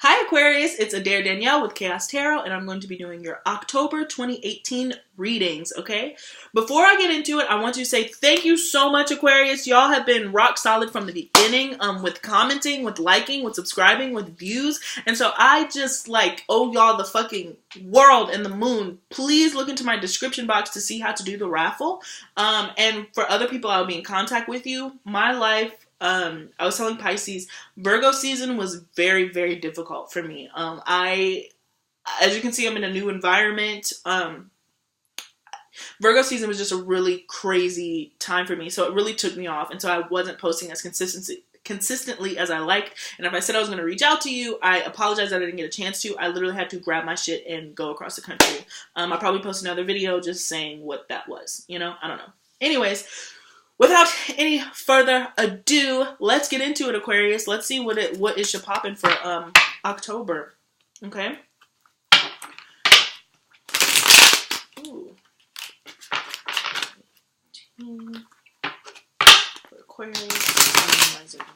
Hi Aquarius, it's Adair Danielle with Chaos Tarot, and I'm going to be doing your October 2018 readings, okay? Before I get into it, I want to say thank you so much, Aquarius. Y'all have been rock solid from the beginning, with commenting, with liking, with subscribing, with views, and so I just, owe y'all the fucking world and the moon. Please look into my description box to see how to do the raffle, and for other people I'll be in contact with you. My life, I was telling Pisces, Virgo season was very, very difficult for me. As you can see, I'm in a new environment. Virgo season was just a really crazy time for me, so it really took me off, and so I wasn't posting as consistently as I liked. And if I said I was going to reach out to you, I apologize that I didn't get a chance to. I literally had to grab my shit and go across the country. I'll probably post another video just saying what that was. I don't know. Anyways, without any further ado, let's get into it, Aquarius. Let's see what is popping for October. Okay. Ooh. For Aquarius,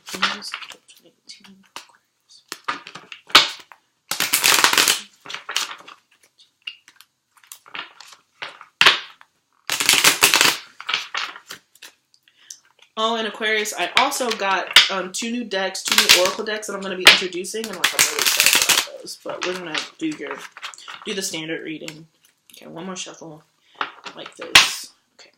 2018 Aquarius. Oh, and Aquarius, I also got two new oracle decks that I'm going to be introducing, and I'm really excited about those. But we're going to do the standard reading. Okay, one more shuffle like this. Okay.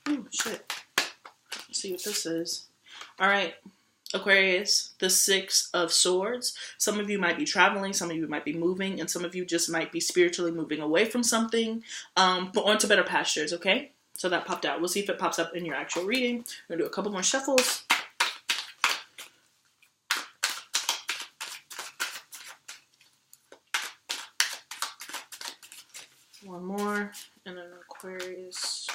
Oh shit. Let's see what this is. All right, Aquarius, the Six of Swords. Some of you might be traveling, some of you might be moving, and some of you just might be spiritually moving away from something, but onto better pastures, okay? So that popped out. We'll see if it pops up in your actual reading. We're going to do a couple more shuffles. One more, and then Aquarius.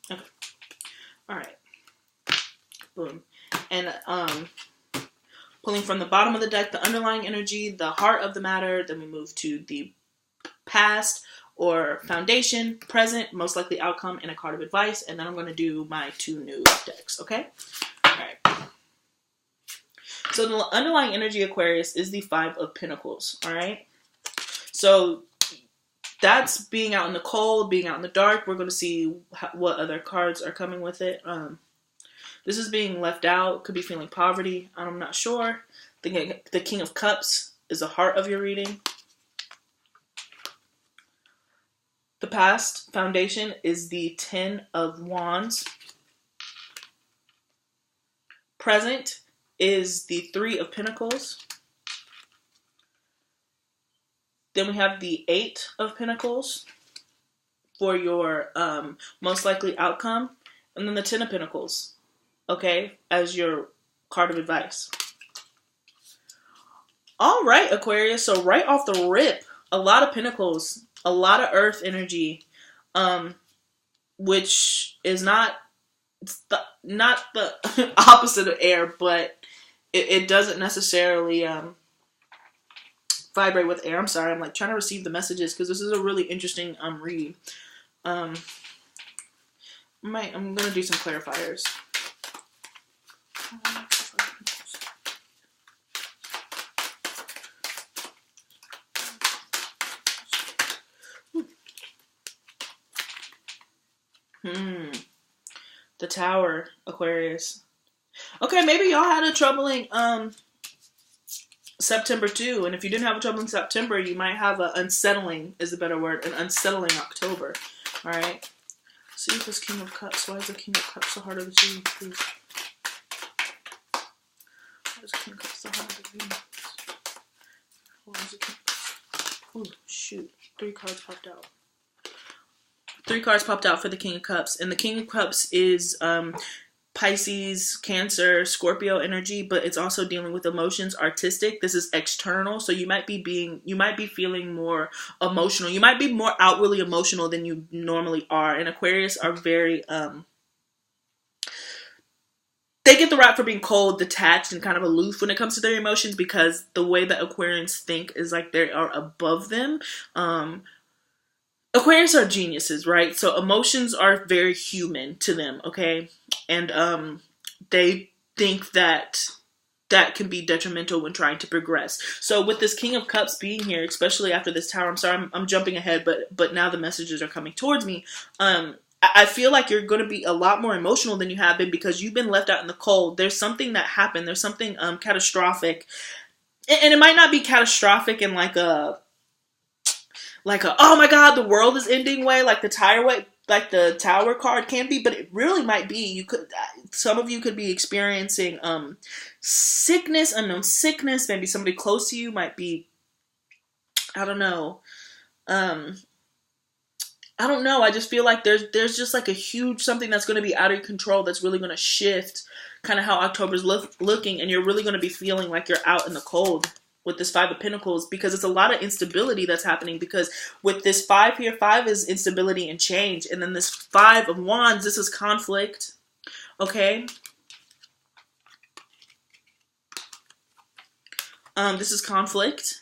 Okay. All right. Boom. And pulling from the bottom of the deck, the underlying energy, the heart of the matter. Then we move to the past or foundation, present, most likely outcome, and a card of advice. And then I'm going to do my two new decks. Okay. All right. So the underlying energy, Aquarius, is the Five of Pentacles. All right. So that's being out in the cold, being out in the dark. We're going to see what other cards are coming with it. This is being left out. Could be feeling poverty. I'm not sure. The King of Cups is the heart of your reading. The past foundation is the Ten of Wands. Present is the Three of Pentacles. Then we have the Eight of Pentacles for your most likely outcome. And then the Ten of Pentacles, okay, as your card of advice. All right, Aquarius. So right off the rip, a lot of pentacles, a lot of earth energy, which is not the opposite of air, but it doesn't necessarily vibrate with air. I'm sorry, I'm trying to receive the messages because this is a really interesting read. I'm gonna do some clarifiers. The Tower, Aquarius. Okay, maybe y'all had a troubling September too, and if you didn't have a troubling September, you might have an unsettling, is a better word, an unsettling October. All right. See if this King of Cups. Why is the King of Cups so hard to see? Please. Why is the King of Cups so hard to read? Why is the King of Cups? Oh shoot! 3 cards popped out. 3 cards popped out for the King of Cups, and the King of Cups is Pisces, Cancer, Scorpio energy, but it's also dealing with emotions, artistic. This is external, so you might be feeling more emotional. You might be more outwardly emotional than you normally are. And Aquarius are very they get the rap for being cold, detached, and kind of aloof when it comes to their emotions, because the way that Aquarians think is like they are above them. Aquarians are geniuses, right? So emotions are very human to them, okay? And they think that that can be detrimental when trying to progress. So with this King of Cups being here, especially after this Tower, I'm sorry, I'm jumping ahead, but now the messages are coming towards me. I feel like you're going to be a lot more emotional than you have been, because you've been left out in the cold. There's something that happened. There's something catastrophic. And it might not be catastrophic in like a, oh my God, the world is ending way, like the Tower card can be, but it really might be. Some of you could be experiencing sickness, unknown sickness. Maybe somebody close to you might be, I don't know. I don't know. I just feel like there's just like a huge something that's going to be out of your control that's really going to shift kind of how October's looking, and you're really going to be feeling like you're out in the cold with this Five of Pentacles, because it's a lot of instability that's happening. Because with this 5 here, 5 is instability and change, and then this 5 of Wands, this is conflict, okay? This is conflict.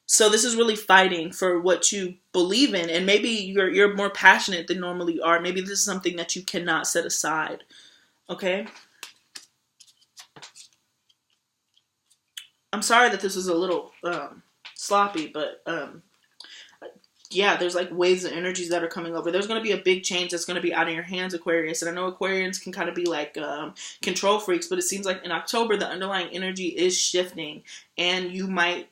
So this is really fighting for what you believe in, and maybe you're more passionate than normally you are. Maybe this is something that you cannot set aside, okay? I'm sorry that this is a little sloppy, but yeah, there's like waves of energies that are coming over. There's going to be a big change that's going to be out of your hands, Aquarius. And I know Aquarians can kind of be like control freaks, but it seems like in October, the underlying energy is shifting, and you might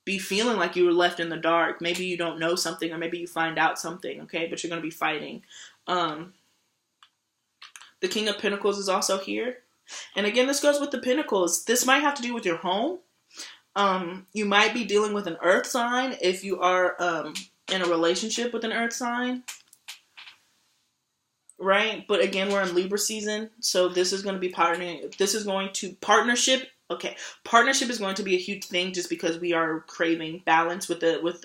be feeling like you were left in the dark. Maybe you don't know something, or maybe you find out something, okay? But you're going to be fighting. The King of Pentacles is also here. And again, this goes with the Pentacles. This might have to do with your home. You might be dealing with an earth sign if you are in a relationship with an earth sign. Right? But again, we're in Libra season. So this is going to be partnering. This is going to partnership. Okay. Partnership is going to be a huge thing, just because we are craving balance with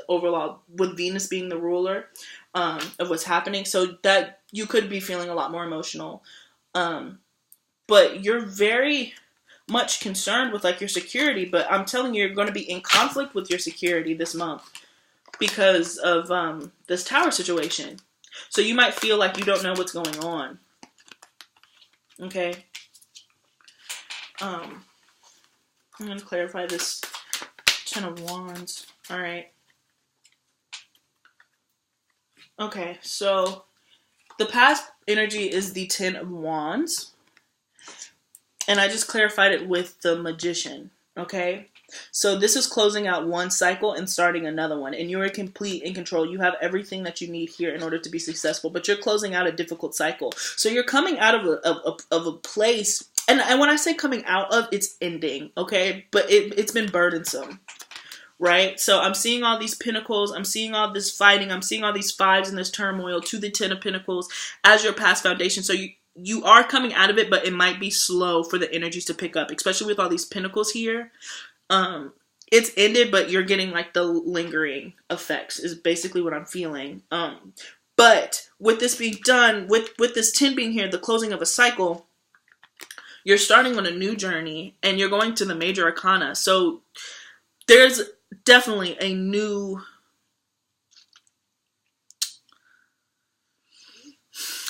overall, with Venus being the ruler of what's happening. So that you could be feeling a lot more emotional. But you're very much concerned with like your security, but I'm telling you, you're going to be in conflict with your security this month because of this Tower situation. So you might feel like you don't know what's going on. Okay. I'm going to clarify this Ten of Wands. All right. Okay, so the past energy is the Ten of Wands. And I just clarified it with the Magician, okay? So this is closing out one cycle and starting another one. And you're complete in control. You have everything that you need here in order to be successful. But you're closing out a difficult cycle. So you're coming out of a place. And when I say coming out of, it's ending, okay? But it's been burdensome, right? So I'm seeing all these pentacles. I'm seeing all this fighting. I'm seeing all these fives and this turmoil to the Ten of Pentacles as your past foundation. So you are coming out of it, but it might be slow for the energies to pick up, especially with all these pentacles here. It's ended, but you're getting like the lingering effects is basically what I'm feeling. But with this being done, with this 10 being here, the closing of a cycle, you're starting on a new journey, and you're going to the major arcana. So there's definitely a new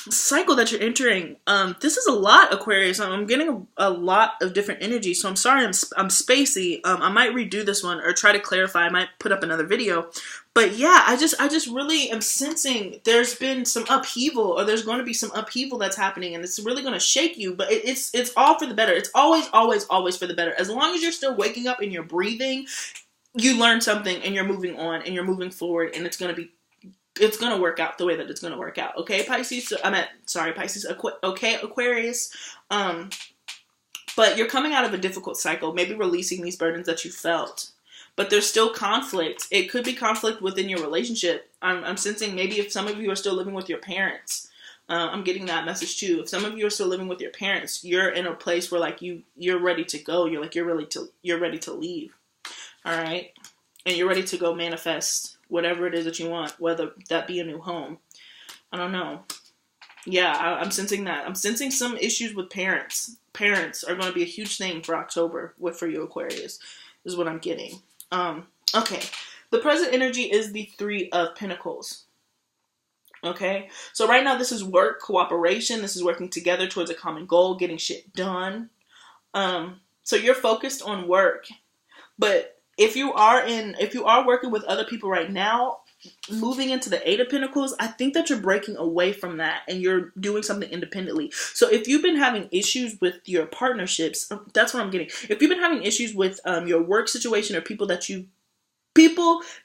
cycle that you're entering. This is a lot, Aquarius. I'm getting a lot of different energy, so I'm sorry I'm spacey. I might redo this one or try to clarify. I might put up another video. But yeah, I just really am sensing there's been some upheaval, or there's going to be some upheaval that's happening, and it's really going to shake you, but it's all for the better. It's always for the better. As long as you're still waking up and you're breathing, you learn something and you're moving on and you're moving forward, and it's going to work out the way that it's going to work out. Okay, Pisces? Pisces. Okay, Aquarius. But you're coming out of a difficult cycle, maybe releasing these burdens that you felt. But there's still conflict. It could be conflict within your relationship. I'm sensing maybe if some of you are still living with your parents. I'm getting that message too. If some of you are still living with your parents, you're in a place where like you're ready to go. You're ready to leave. All right? And you're ready to go manifest whatever it is that you want, whether that be a new home. I don't know. Yeah, I'm sensing that. I'm sensing some issues with parents. Parents are going to be a huge thing for October for you, Aquarius, is what I'm getting. Okay. The present energy is the Three of Pentacles. Okay? So right now this is work, cooperation. This is working together towards a common goal, getting shit done. So you're focused on work. But if you are working with other people right now, moving into the Eight of Pentacles, I think that you're breaking away from that and you're doing something independently. So if you've been having issues with your partnerships, that's what I'm getting. If you've been having issues with your work situation or people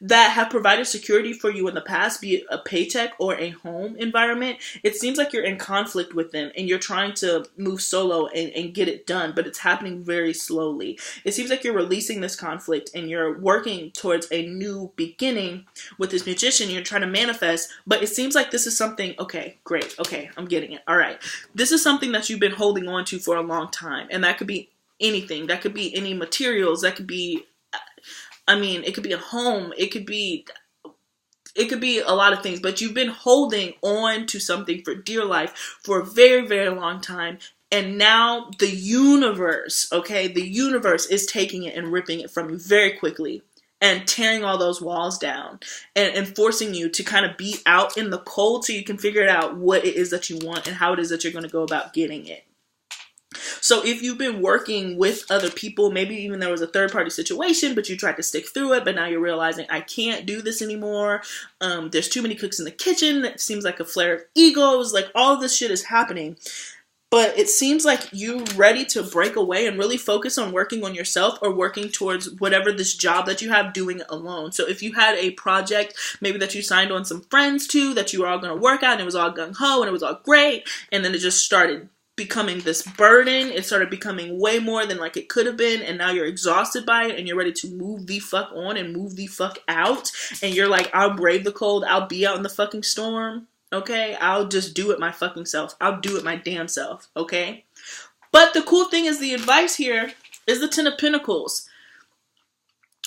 that have provided security for you in the past, be it a paycheck or a home environment, it seems like you're in conflict with them and you're trying to move solo and get it done, but it's happening very slowly. It seems like you're releasing this conflict and you're working towards a new beginning with this Magician. You're trying to manifest, but it seems like this is something, okay, great, okay, I'm getting it. All right. This is something that you've been holding on to for a long time, and that could be anything. That could be any materials. That could be, it could be a home. It could be a lot of things, but you've been holding on to something for dear life for a very, very long time. And now the universe is taking it and ripping it from you very quickly and tearing all those walls down and forcing you to kind of be out in the cold so you can figure out what it is that you want and how it is that you're going to go about getting it. So if you've been working with other people, maybe even there was a third-party situation, but you tried to stick through it, but now you're realizing, I can't do this anymore. There's too many cooks in the kitchen. It seems like a flare of egos. Like, all of this shit is happening. But it seems like you're ready to break away and really focus on working on yourself or working towards whatever this job that you have, doing it alone. So if you had a project, maybe that you signed on some friends to, that you were all going to work out, and it was all gung-ho, and it was all great, and then it just started becoming this burden. It started becoming way more than like it could have been, and now you're exhausted by it and you're ready to move the fuck on and move the fuck out, and you're like, I'll brave the cold, I'll be out in the fucking storm, okay? I'll just do it my fucking self. I'll do it my damn self, okay? But the cool thing is, the advice here is the Ten of Pentacles.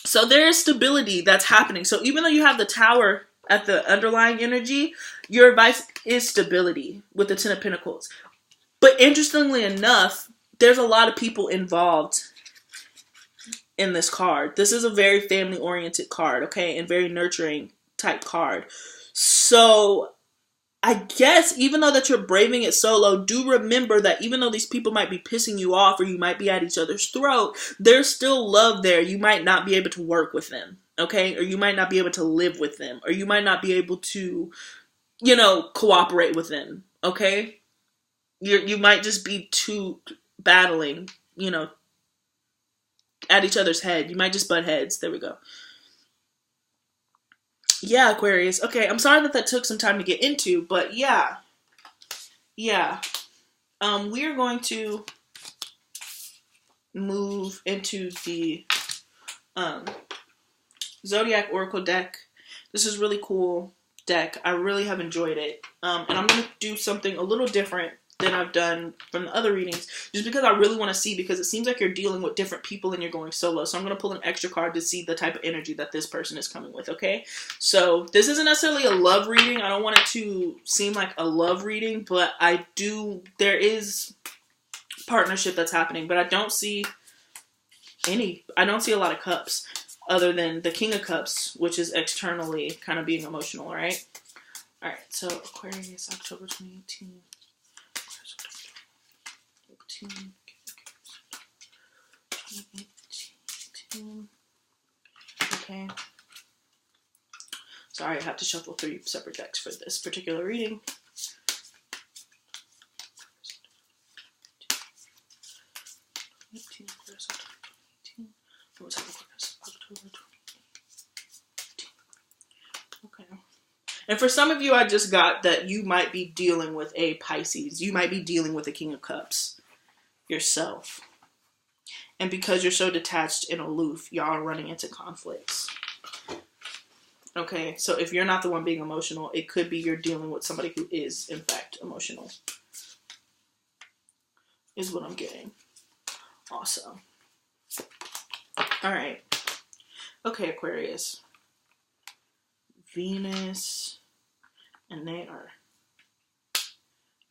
So there is stability that's happening. So even though you have the Tower at the underlying energy, your advice is stability with the Ten of Pentacles. But interestingly enough, there's a lot of people involved in this card. This is a very family-oriented card, okay? And very nurturing type card. So I guess even though that you're braving it solo, do remember that even though these people might be pissing you off or you might be at each other's throat, there's still love there. You might not be able to work with them, okay? Or you might not be able to live with them. Or you might not be able to, cooperate with them, okay? You might just be too battling, at each other's head. You might just butt heads. There we go. Yeah, Aquarius. Okay, I'm sorry that took some time to get into, but yeah. Yeah. We are going to move into the Zodiac Oracle deck. This is really cool deck. I really have enjoyed it. And I'm going to do something a little different than I've done from the other readings, just because I really want to see, because it seems like you're dealing with different people and you're going solo. So I'm going to pull an extra card to see the type of energy that this person is coming with, okay? So this isn't necessarily a love reading. I don't want it to seem like a love reading, but there is partnership that's happening, but I don't see a lot of cups other than the King of Cups, which is externally kind of being emotional, right? All right, so Aquarius, October 2018. Okay. Sorry, I have to shuffle 3 separate decks for this particular reading. Okay. And for some of you, I just got that you might be dealing with a Pisces. You might be dealing with a King of Cups yourself. And because you're so detached and aloof, y'all are running into conflicts. Okay, so if you're not the one being emotional, it could be you're dealing with somebody who is, in fact, emotional. Is what I'm getting. Awesome. Alright. Okay, Aquarius. Venus. And they are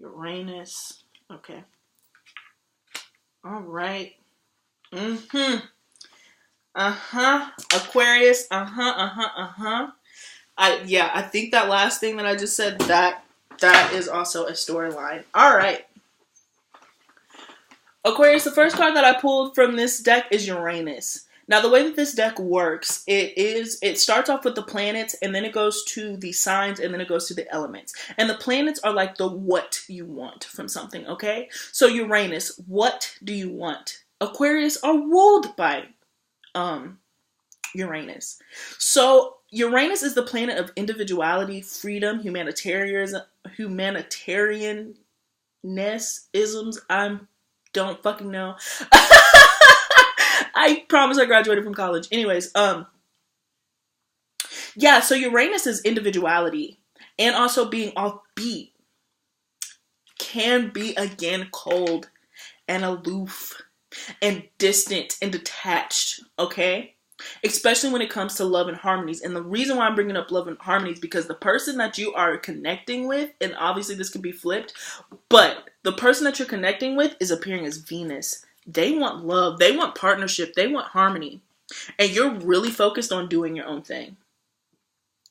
Uranus. Okay. All right. Aquarius. I think that last thing that I just said, that is also a storyline. All right. Aquarius, the first card that I pulled from this deck is Uranus. Now, the way that this deck works, it starts off with the planets, and then it goes to the signs, and then it goes to the elements. And the planets are like the what you want from something, okay? So Uranus, what do you want? Aquarius are ruled by Uranus. So Uranus is the planet of individuality, freedom, humanitarianisms, isms. I don't fucking know. I promise I graduated from college. Anyways, yeah, so Uranus is individuality and also being offbeat. Can be again cold and aloof and distant and detached, okay? Especially when it comes to love and harmonies. And the reason why I'm bringing up love and harmonies, because the person that you are connecting with, and obviously this can be flipped, but the person that you're connecting with is appearing as Venus. They want love. They want partnership. They want harmony. And you're really focused on doing your own thing.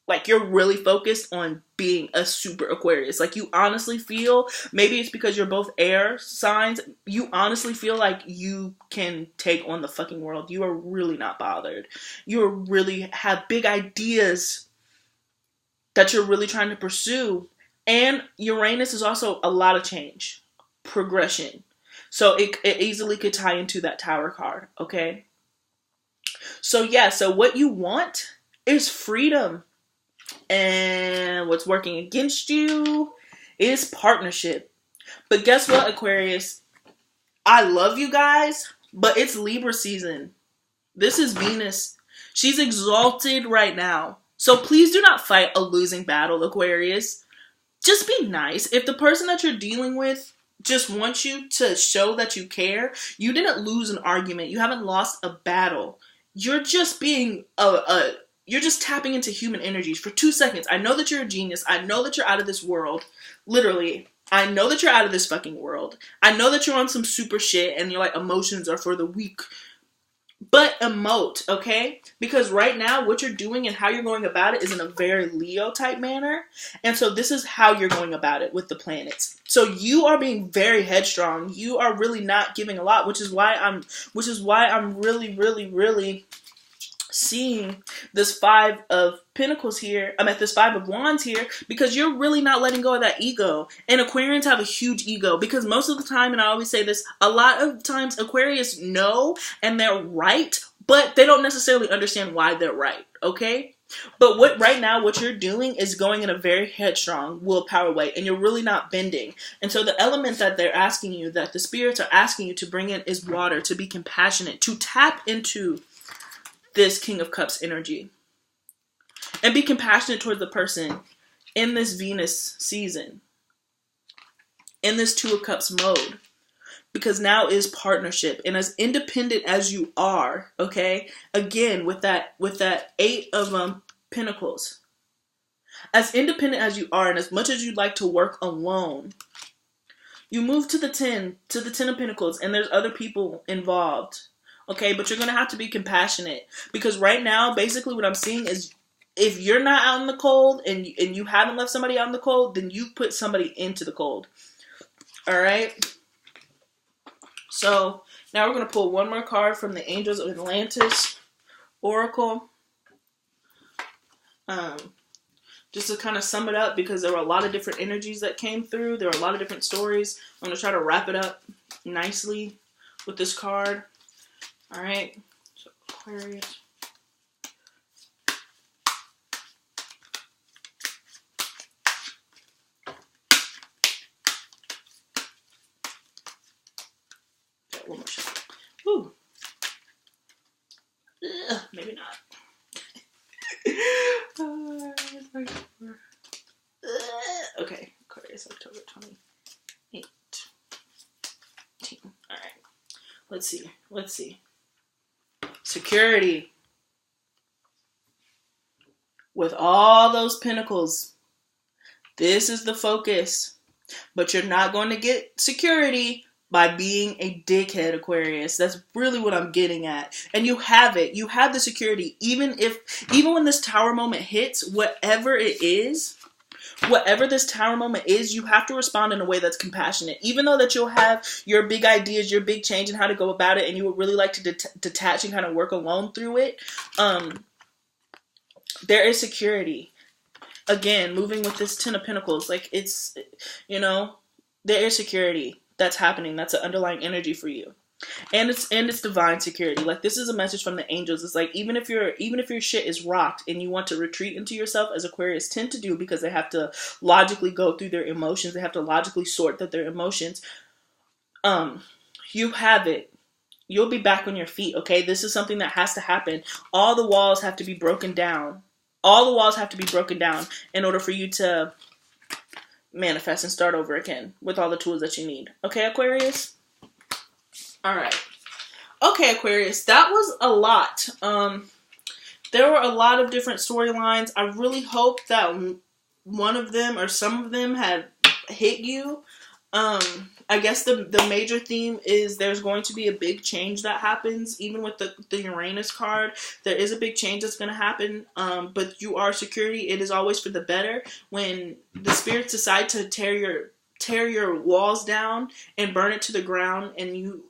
Like, you're really focused on being a super Aquarius. Like, you honestly feel, maybe it's because you're both air signs, you honestly feel like you can take on the fucking world. You are really not bothered. You really have big ideas that you're really trying to pursue. And Uranus is also a lot of change, progression. So it easily could tie into that Tower card, okay? So yeah, so what you want is freedom. And what's working against you is partnership. But guess what, Aquarius? I love you guys, but it's Libra season. This is Venus. She's exalted right now. So please do not fight a losing battle, Aquarius. Just be nice. If the person that you're dealing with just wants you to show that you care, you didn't lose an argument. You haven't lost a battle. You're just being you're just tapping into human energies for 2 seconds. I know that you're a genius. I know that you're out of this world. Literally. I know that you're out of this fucking world. I know that you're on some super shit and you're like, emotions are for the weak. But emote, okay? Because right now, what you're doing and how you're going about it is in a very Leo type manner. And so this is how you're going about it with the planets. So you are being very headstrong. You are really not giving a lot, which is why I'm really seeing this 5 of Pentacles here. I'm at this 5 of Wands here because you're really not letting go of that ego. And Aquarians have a huge ego because most of the time, and I always say this, a lot of times Aquarius know and they're right, but they don't necessarily understand why they're right, okay? But right now, what you're doing is going in a very headstrong willpower way, and you're really not bending. And so the element that they're asking you, that the spirits are asking you to bring in is water, to be compassionate, to tap into this King of Cups energy and be compassionate towards the person in this Venus season, in this 2 of Cups mode, because now is partnership. And as independent as you are, okay, again with that 8 of Pentacles, as independent as you are and as much as you'd like to work alone, you move to the 10 of Pentacles, and there's other people involved. Okay, but you're going to have to be compassionate because right now, basically what I'm seeing is if you're not out in the cold and you haven't left somebody out in the cold, then you put somebody into the cold. All right? So now we're going to pull one more card from the Angels of Atlantis Oracle. Just to kind of sum it up because there were a lot of different energies that came through. There were a lot of different stories. I'm going to try to wrap it up nicely with this card. All right, so Aquarius. Okay, one more shot. Woo. Maybe not. Okay, Aquarius, October 28. All right, let's see. Security. With all those pentacles, this is the focus. But you're not going to get security by being a dickhead, Aquarius. That's really what I'm getting at. And you have it. You have the security. Even when this Tower moment hits, whatever this Tower moment is, you have to respond in a way that's compassionate. Even though that you'll have your big ideas, your big change and how to go about it, and you would really like to detach and kind of work alone through it, there is security. Again, moving with this Ten of Pentacles, like it's, there is security that's happening. That's an underlying energy for you. And it's divine security. Like, this is a message from the angels. It's like, even if your shit is rocked and you want to retreat into yourself, as Aquarius tend to do, because they have to logically go through their emotions, they have to logically sort through their emotions, you have it. You'll be back on your feet, okay? This is something that has to happen. All the walls have to be broken down. All the walls have to be broken down in order for you to manifest and start over again with all the tools that you need. Okay, Aquarius? Alright. Okay, Aquarius, that was a lot. There were a lot of different storylines. I really hope that one of them or some of them have hit you. I guess the major theme is there's going to be a big change that happens. Even with the Uranus card, there is a big change that's going to happen. But you are security. It is always for the better. When the spirits decide to tear your walls down and burn it to the ground, and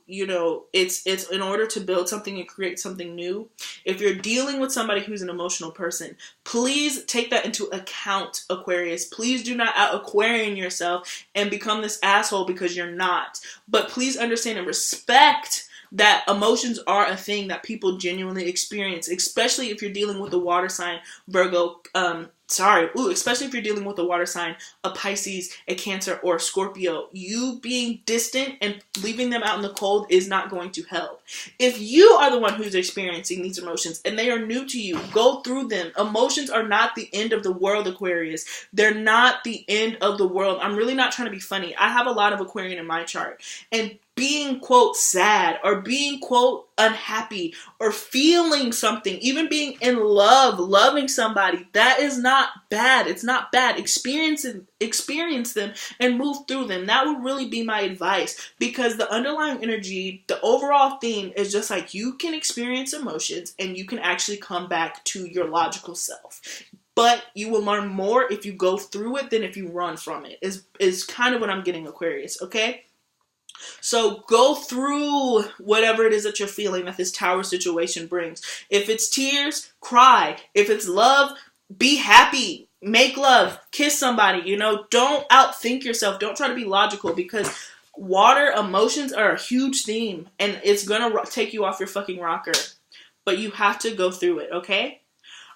it's in order to build something and create something new. If you're dealing with somebody who's an emotional person, please take that into account, Aquarius. Please do not out-Aquarian yourself and become this asshole, because you're not. But please understand and respect that emotions are a thing that people genuinely experience, especially if you're dealing with a water sign, Virgo, especially if you're dealing with a water sign, a Pisces, a Cancer, or a Scorpio. You being distant and leaving them out in the cold is not going to help. If you are the one who's experiencing these emotions and they are new to you, go through them. Emotions are not the end of the world, Aquarius. They're not the end of the world. I'm really not trying to be funny. I have a lot of Aquarian in my chart, and being, quote, sad, or being, quote, unhappy, or feeling something, even being in love, loving somebody, that is not bad. It's not bad. Experience them and move through them. That would really be my advice, because the underlying energy, the overall theme is just like, you can experience emotions and you can actually come back to your logical self. But you will learn more if you go through it than if you run from it, is kind of what I'm getting, Aquarius, okay? So go through whatever it is that you're feeling that this Tower situation brings. If it's tears, cry. If it's love, be happy. Make love. Kiss somebody. Don't outthink yourself. Don't try to be logical, because water emotions are a huge theme, and it's going to take you off your fucking rocker. But you have to go through it, okay?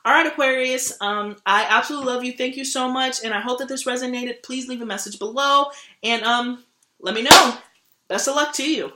All right, Aquarius. I absolutely love you. Thank you so much, and I hope that this resonated. Please leave a message below, and let me know. Best of luck to you.